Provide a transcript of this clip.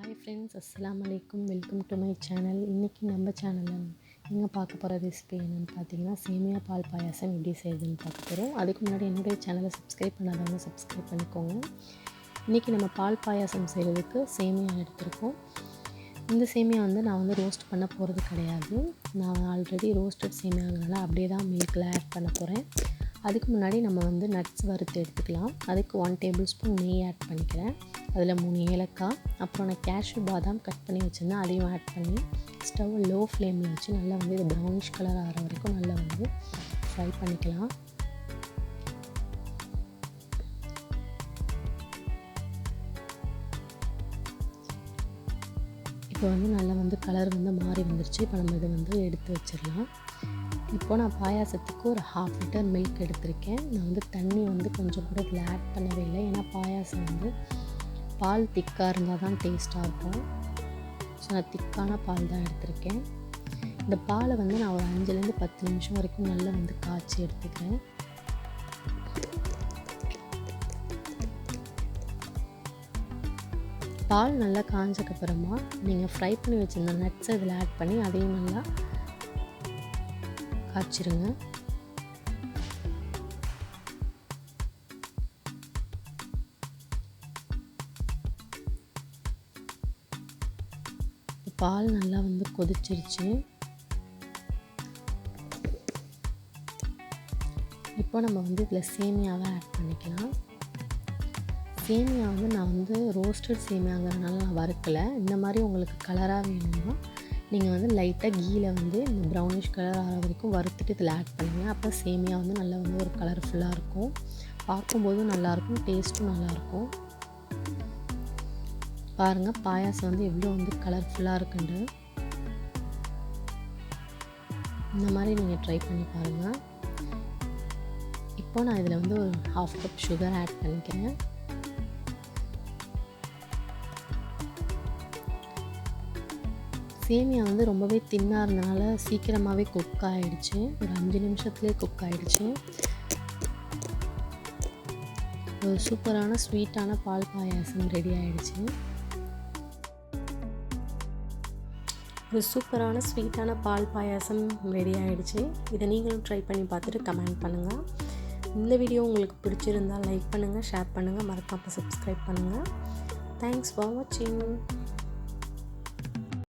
Hi friends, அஸ்ஸலாமு அலைக்கும். Welcome to my channel. இன்றைக்கி நம்ம சேனலில் நீங்கள் பார்க்க போகிற ரெசிபி என்னென்னு பார்த்தீங்கன்னா, சேமியா பால் பாயாசம் எப்படி செய்யுதுன்னு பார்க்க போகிறோம். அதுக்கு முன்னாடி என்னுடைய சேனலை சப்ஸ்கிரைப் பண்ணாதவங்க சப்ஸ்கிரைப் பண்ணிக்கோங்க. இன்றைக்கி நம்ம பால் பாயாசம் செய்கிறதுக்கு சேமியா எடுத்திருக்கோம். இந்த சேமியா நான் ரோஸ்ட் பண்ண போகிறது கிடையாது. நான் ஆல்ரெடி ரோஸ்டட் சேமியாங்கிறனால அப்படியே தான் மில்கில் ஆட் பண்ண போகிறேன். அதுக்கு முன்னாடி நம்ம நட்ஸ் வறுத்து எடுத்துக்கலாம். அதுக்கு 1 டேபிள் ஸ்பூன் நெய் ஆட் பண்ணிக்கிறேன். அதில் 3 ஏலக்காய், அப்புறம் நான் கேஷ்யூ பாதாம் கட் பண்ணி வச்சுருந்தேன், அதையும் ஆட் பண்ணி ஸ்டவ் லோ ஃப்ளேமில் வச்சு நல்லா இது ப்ரௌனிஷ் கலர் ஆகிற வரைக்கும் நல்லா ஃப்ரை பண்ணிக்கலாம். இப்போ நல்லா கலர் மாறி வந்துருச்சு. இப்போ நம்ம இதை எடுத்து வச்சிடலாம். இப்போது நான் பாயாசத்துக்கு ஒரு 1/2 லிட்டர் மில்க் எடுத்திருக்கேன். நான் தண்ணி கொஞ்சம் கூட இதில் ஆட் பண்ணவே இல்லை. ஏன்னா பாயாசம் பால் திக்காக இருந்தால் தான் டேஸ்ட்டாக இருக்கும். ஸோ நான் திக்கான பால் தான் எடுத்திருக்கேன். இந்த பாலை நான் ஒரு 5லேருந்து 10 நிமிஷம் வரைக்கும் நல்லா காய்ச்சி எடுத்துக்கிறேன். பால் நல்லா காஞ்சக்கப்புறமா நீங்கள் ஃப்ரை பண்ணி வச்சுருந்த நட்ஸை இதில் ஆட் பண்ணி அதையும் நல்லா காய்ச்சிருங்க. பால் நல்லா கொதிச்சிருச்சு. இப்போ நம்ம இதில் சேமியாவை ஆட் பண்ணிக்கலாம். சேமியா நான் ரோஸ்டட் சேமியாங்கிறதுனால நான் வறுக்கலை. இந்த மாதிரி உங்களுக்கு கலராக வேணும்னா நீங்கள் லைட்டாக கீயில் இந்த ப்ரௌனிஷ் கலர் ஆகிற வரைக்கும் வறுத்துட்டு இதில் ஆட் பண்ணுங்கள். அப்போ சேமியா நல்லா ஒரு கலர்ஃபுல்லாக இருக்கும். பார்க்கும்போதும் நல்லாயிருக்கும், டேஸ்ட்டும் நல்லாயிருக்கும். பாருங்கள், பாயாசம் எவ்வளோ கலர்ஃபுல்லாக இருக்குண்டு. இந்த மாதிரி நீங்கள் ட்ரை பண்ணி பாருங்கள். இப்போ நான் இதில் ஒரு 1/2 கப் சுகர் ஆட் பண்ணிக்கிறேன். சேமியா ரொம்பவே தின்னாக இருந்தனால சீக்கிரமாகவே குக் ஆகிடுச்சு. ஒரு 5 நிமிஷத்துலேயே குக் ஆகிடுச்சு. ஒரு சூப்பரான ஸ்வீட்டான பால் பாயாசம் ரெடி ஆகிடுச்சு. இதை நீங்களும் ட்ரை பண்ணி பார்த்துட்டு கமெண்ட் பண்ணுங்கள். இந்த வீடியோ உங்களுக்கு பிடிச்சிருந்தால் லைக் பண்ணுங்கள், ஷேர் பண்ணுங்கள், மறக்காம சப்ஸ்கிரைப் பண்ணுங்கள். தேங்க்ஸ் ஃபார் வாட்சிங்.